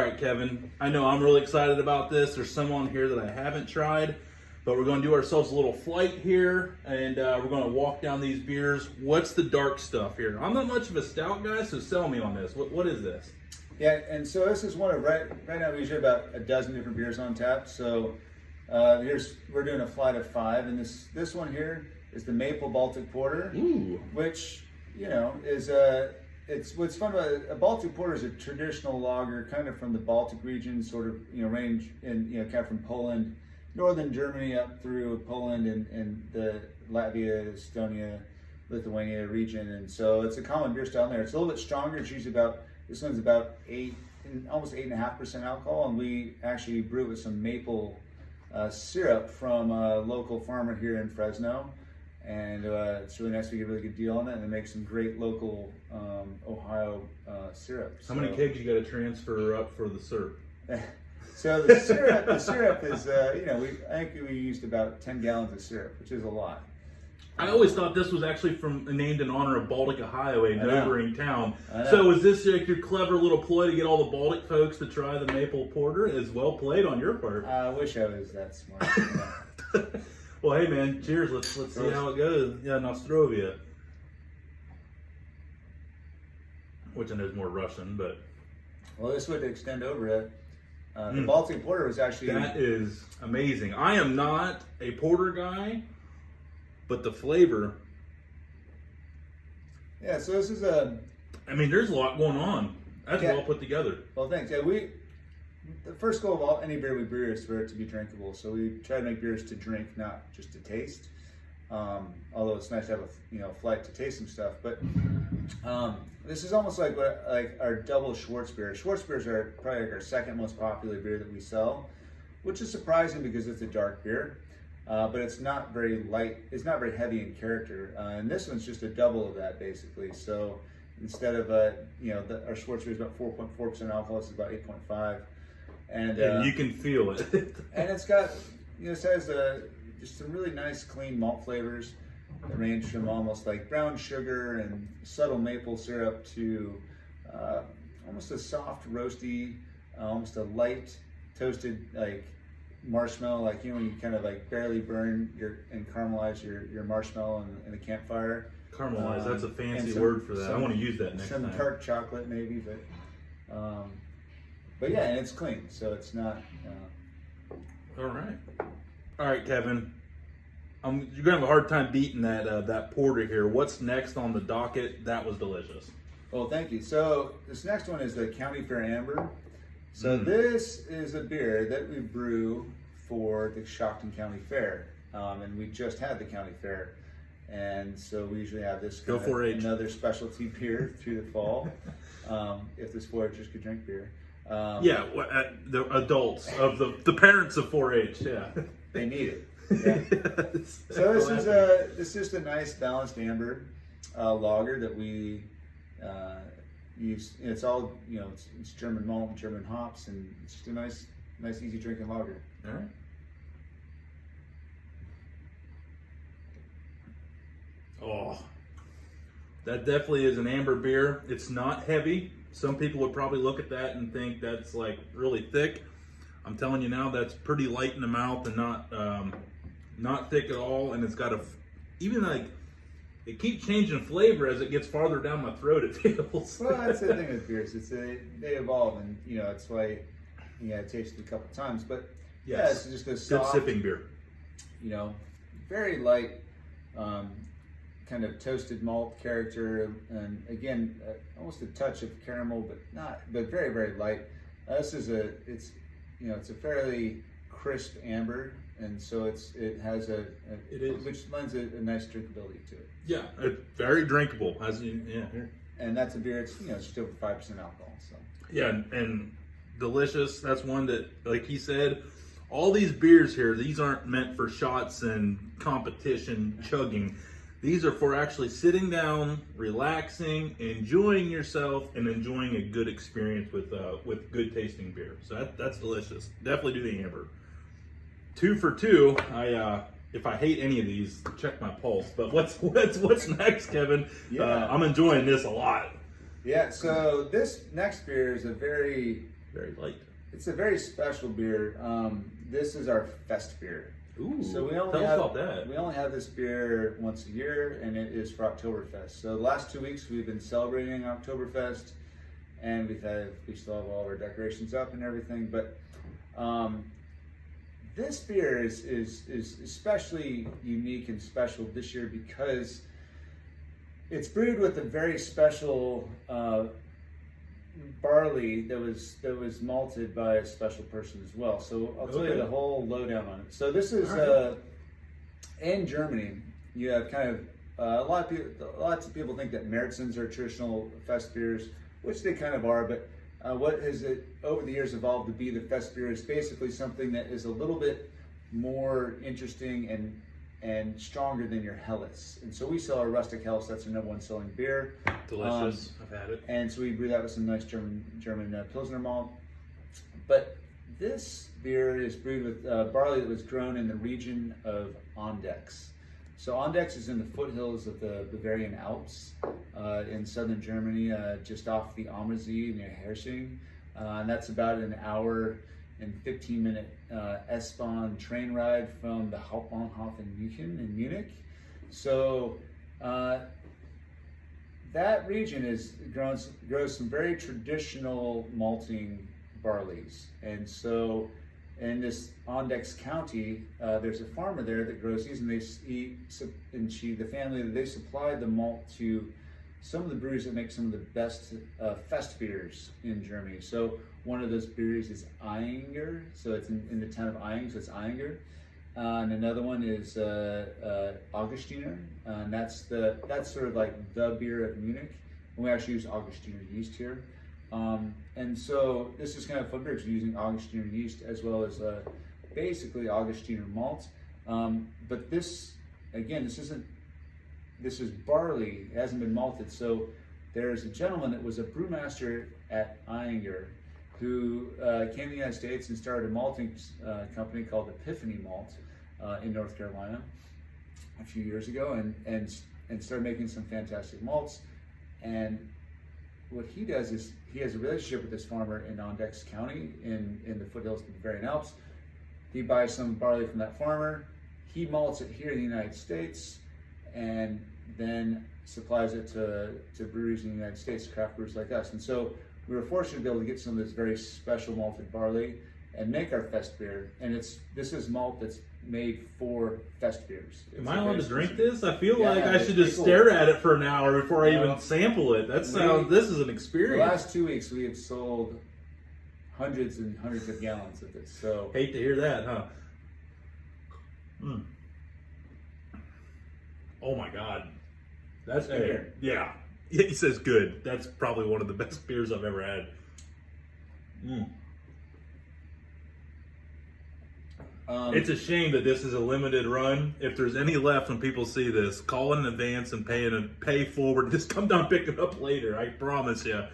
right, Kevin. I know I'm really excited about this. There's some on here that I haven't tried, but we're going to do ourselves a little flight here, and we're going to walk down these beers. What's the dark stuff here? I'm not much of a stout guy, so sell me on this. What is this? Yeah, and so this is one of right now we usually have about a dozen different beers on tap. So we're doing a flight of 5, and this one here is the Maple Baltic Porter, which is it's what's fun about a Baltic Porter is a traditional lager, kind of from the Baltic region, sort of range in kind of from Poland, northern Germany up through Poland and the Latvia, Estonia, Lithuania region, and so it's a common beer style in there. It's a little bit stronger. It's usually this one's about almost 8.5% alcohol, and we actually brew it with some maple syrup from a local farmer here in Fresno, and it's really nice. We get a really good deal on it, and they make some great local Ohio syrup. How many kegs you got to transfer up for the syrup? So the syrup is I think we used about 10 gallons of syrup, which is a lot. I always thought this was actually named in honor of Baltic, Ohio, a neighboring town. So is this like your clever little ploy to get all the Baltic folks to try the Maple Porter? Is well played on your part. I wish I was that smart. Well, hey man, cheers. Let's see how it goes. Yeah, Nostrovia. Which I know is more Russian, but well, this would extend over it. The Baltic Porter was actually that is amazing. I am not a porter guy. But the flavor. Yeah, so this is I mean, there's a lot going on. That's well put together. Well, thanks. Yeah, the first goal of any beer we brew is for it to be drinkable. So we try to make beers to drink, not just to taste. Although it's nice to have a flight to taste some stuff. But this is almost like our double Schwartz beer. Schwartz beers are probably like our second most popular beer that we sell, which is surprising because it's a dark beer. But it's not very light. It's not very heavy in character, and this one's just a double of that basically. So instead of our Schwartz beer is about 4.4% alcohol, this is about 8.5, and you can feel it. And it's got it has just some really nice clean malt flavors that range from almost like brown sugar and subtle maple syrup to almost a soft roasty, almost a light toasted marshmallow, when you kind of barely burn and caramelize your marshmallow in a campfire. Caramelize, that's a fancy word for that. I want to use that next time. Some dark chocolate maybe, but yeah, and it's clean, so it's not. All right, Kevin. You're gonna have a hard time beating that porter here. What's next on the docket? That was delicious. Well, thank you. So this next one is the County Fair Amber. So this is a beer that we brew for the Stockton County Fair, and we just had the county fair, and so we usually have this another specialty beer through the fall, if this 4-Hers could drink beer. The adults of the parents of 4-H, they need it. Yeah. Yes. So this is just a nice balanced amber lager that we. It's all it's German malt and German hops, and it's just a nice easy drinking lager. All right. Oh, that definitely is an amber beer. It's not heavy. Some people would probably look at that and think that's really thick. I'm telling you now, that's pretty light in the mouth and not thick at all. And it's got it keeps changing flavor as it gets farther down my throat, it feels. Well, that's the thing with beers. They evolve, and it's why I tasted it a couple times. But it's just a soft, good sipping beer. Very light, kind of toasted malt character, and again, almost a touch of caramel, but very very light. This is it's a fairly crisp amber. And so it has which lends a nice drinkability to it. Yeah, it's very drinkable. And that's a beer. It's just over 5% alcohol. So yeah, and delicious. That's one that, like he said, all these beers here, these aren't meant for shots and competition chugging. These are for actually sitting down, relaxing, enjoying yourself, and enjoying a good experience with good tasting beer. So that's delicious. Definitely do the amber. 2 for 2. If I hate any of these, check my pulse. But what's next, Kevin? Yeah. I'm enjoying this a lot. Yeah. So this next beer is a very Very light. It's a very special beer. This is our fest beer. Ooh, so we tell us about that. We only have this beer once a year, and it is for Oktoberfest. So the last 2 weeks we've been celebrating Oktoberfest, and we still have all of our decorations up and everything. But this beer is especially unique and special this year because it's brewed with a very special barley that was malted by a special person as well. So I'll tell you the whole lowdown on it. So this is in Germany. You have kind of lots of people think that Märzens are traditional fest beers, which they kind of are. But what has it over the years evolved to be the fest beer is basically something that is a little bit more interesting and stronger than your Helles. And so we sell our Rustic Helles. That's our #1 selling beer. Delicious. I've had it. And so we brew that with some nice German Pilsner malt. But this beer is brewed with barley that was grown in the region of Ondex. So Ondex is in the foothills of the Bavarian Alps in southern Germany, just off the Ammersee near Hersching. And that's about an hour and 15-minute S-Bahn train ride from the Hauptbahnhof in Munich. So that region grows some very traditional malting barleys. And so in this Ondex County, there's a farmer there that grows these, and the family, they supplied the malt to some of the breweries that make some of the best fest beers in Germany. So one of those breweries is Eyinger, so it's in the town of Eying, so it's Eyinger. And another one is Augustiner, and that's sort of like the beer of Munich. And we actually use Augustiner yeast here. And so this is kind of fun beer because we're using Augustiner yeast as well as basically Augustiner malt. But this is barley. It hasn't been malted. So there's a gentleman that was a brewmaster at Eyinger who came to the United States and started a malting company called Epiphany Malt in North Carolina a few years ago, and started making some fantastic malts. And what he does is he has a relationship with this farmer in Ondex County in the foothills of the Bavarian Alps. He buys some barley from that farmer. He malts it here in the United States, and then supplies it to breweries in the United States, craft brewers like us. And so we were fortunate to be able to get some of this very special malted barley and make our fest beer. And this is malt that's made for fest beers. Am I allowed to drink this? I feel like I should just stare at it for an hour before I even sample it. This is an experience. The last 2 weeks we have sold hundreds and hundreds of gallons of this. So hate to hear that, huh? Oh my God. That's good. Yeah. He says good. That's probably one of the best beers I've ever had. It's a shame that this is a limited run. If there's any left when people see this, call in advance and pay forward. Just come down and pick it up later. I promise you.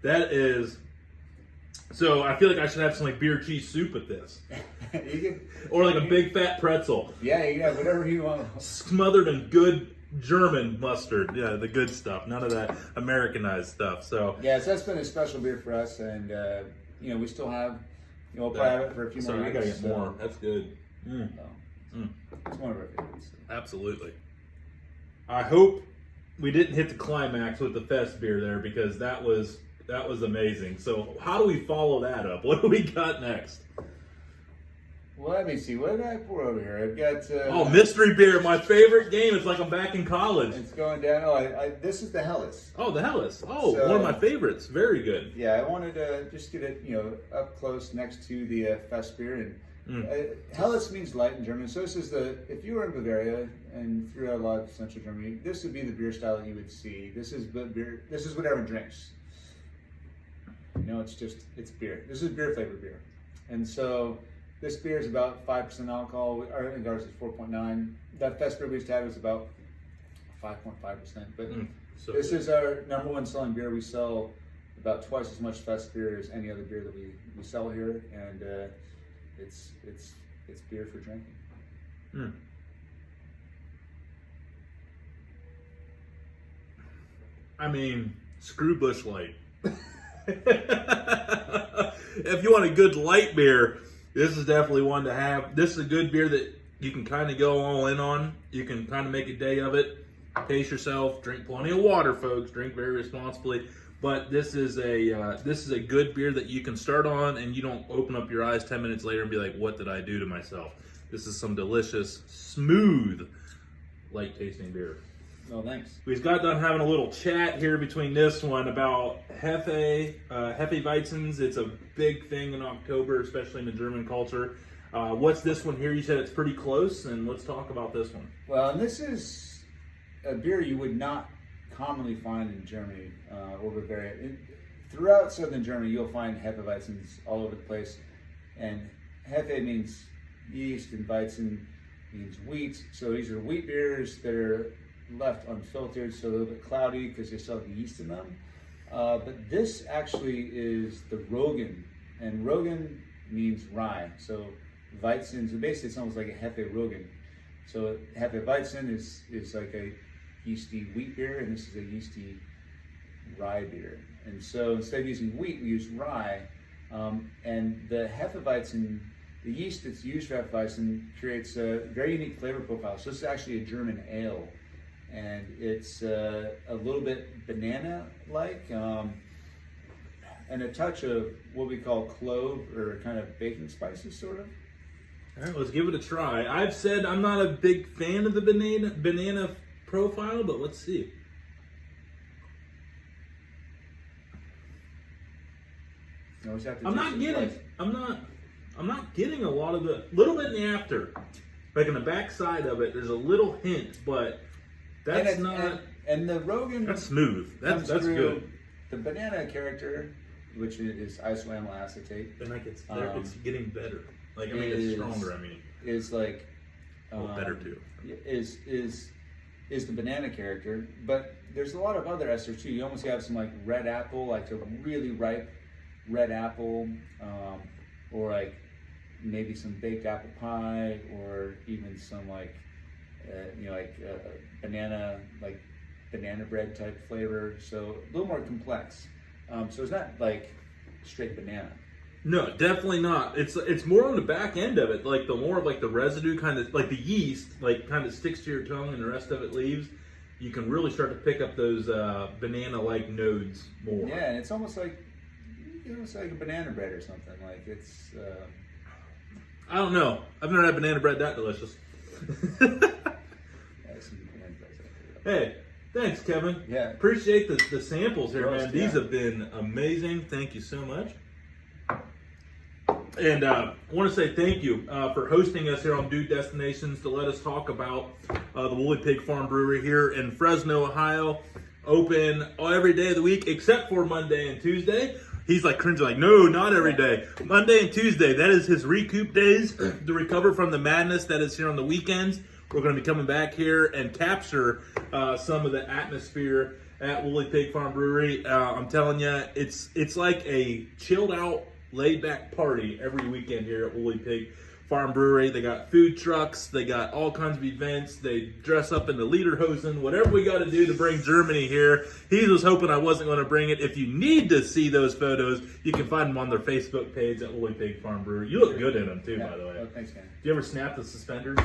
That is. So I feel like I should have some like beer cheese soup with this, or like a big fat pretzel. Yeah, you got whatever you want. Smothered in good German mustard. Yeah, the good stuff. None of that Americanized stuff. So yeah, so that's been a special beer for us, and we still have. We'll probably have it for a few more weeks. I gotta get more. That's good. It's one of our favorites. Absolutely. I hope we didn't hit the climax with the fest beer there, because that was amazing. So how do we follow that up? What do we got next? Well, let me see. What did I pour over here? I've got... mystery beer. My favorite game. It's like I'm back in college. It's going down. This is the Helles. Oh, the Helles. Oh, one of my favorites. Very good. Yeah, I wanted to just get it, up close next to the fest beer. And Helles means light in German. So this is if you were in Bavaria and throughout a lot of central Germany, this would be the beer style that you would see. This is beer. This is what everyone drinks. It's beer. This is beer flavored beer. And so this beer is about 5% alcohol. I think ours is 4.9. That fest beer we just had was about 5.5%. But this is our #1 selling beer. We sell about twice as much fest beer as any other beer that we sell here, and it's beer for drinking. I mean, screw Busch Light. If you want a good light beer, this is definitely one to have. This is a good beer that you can kind of go all in on. You can kind of make a day of it. Pace yourself. Drink plenty of water, folks. Drink very responsibly. But this is a good beer that you can start on, and you don't open up your eyes 10 minutes later and be like, "What did I do to myself?" This is some delicious, smooth, light tasting beer. Oh, thanks. We just got done having a little chat here between this one about Hefeweizens. It's a big thing in October, especially in the German culture. What's this one here? You said it's pretty close, and let's talk about this one. Well, and this is a beer you would not commonly find in Germany or Bavaria. Throughout southern Germany, you'll find Hefeweizens all over the place. And Hefe means yeast, and Weizen means wheat. So these are wheat beers that are left unfiltered, so a little bit cloudy because they still have yeast in them. But this actually is the Roggan, and Roggan means rye. So Weizen, so basically it's almost like a Hefe Roggan. So Hefeweizen is like a yeasty wheat beer, and this is a yeasty rye beer. And so instead of using wheat, we use rye. And the Hefeweizen, the yeast that's used for Hefeweizen, creates a very unique flavor profile. So this is actually a German ale. And it's a little bit banana-like, and a touch of what we call clove or kind of baking spices, sort of. All right, let's give it a try. I've said I'm not a big fan of the banana profile, but let's see. I'm not getting a lot of the little bit in the after, like in the back side of it. There's a little hint, but. That's not. And the Roggan. That's smooth. That's good. The banana character, which is isoamyl acetate. And like it's getting better. Like it's stronger. Is like. Better too. Is the banana character, but there's a lot of other esters too. You almost have some like red apple, like a really ripe red apple, or like maybe some baked apple pie, or even some like. Banana bread type flavor, so a little more complex. So it's not like straight banana. No, definitely not. It's more on the back end of it, like the more of like the residue kind of like the yeast, like kind of sticks to your tongue, and the rest of it leaves. You can really start to pick up those banana-like nodes more. Yeah, and it's almost like a banana bread or something. Like it's. I don't know. I've never had banana bread that delicious. Hey, thanks, Kevin. Yeah. Appreciate the samples here, man. These yeah. have been amazing. Thank you so much. And I want to say thank you for hosting us here on Dude Destinations to let us talk about the Woolly Pig Farm Brewery here in Fresno, Ohio. Open every day of the week except for Monday and Tuesday. He's like cringing, like, no, not every day. Monday and Tuesday, that is his recoup days to recover from the madness that is here on the weekends. We're going to be coming back here and capture some of the atmosphere at Woolly Pig Farm Brewery. I'm telling you, it's like a chilled out, laid back party every weekend here at Woolly Pig Farm Brewery. They got food trucks, they got all kinds of events, they dress up in the lederhosen, whatever we got to do to bring Germany here. He was hoping I wasn't going to bring it. If you need to see those photos, you can find them on their Facebook page at Woolly Pig Farm Brewery. You look good in them too, by the way. Oh, thanks, man. Do you ever snap the suspenders?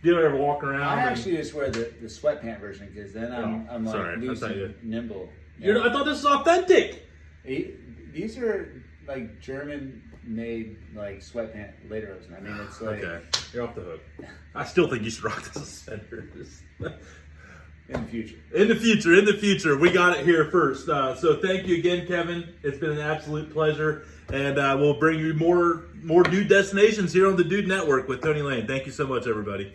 Do you ever walk around? I actually just wear the sweatpant version because then I'm like loose and nimble. Yeah. I thought this was authentic. These are like German-made like sweatpant lederhosen. I mean, it's like okay, you're off the hook. I still think you should rock the suspenders. In the future. In the future. We got it here first. So thank you again, Kevin. It's been an absolute pleasure. And we'll bring you more Dude Destinations here on the Dude Network with Tony Lane. Thank you so much, everybody.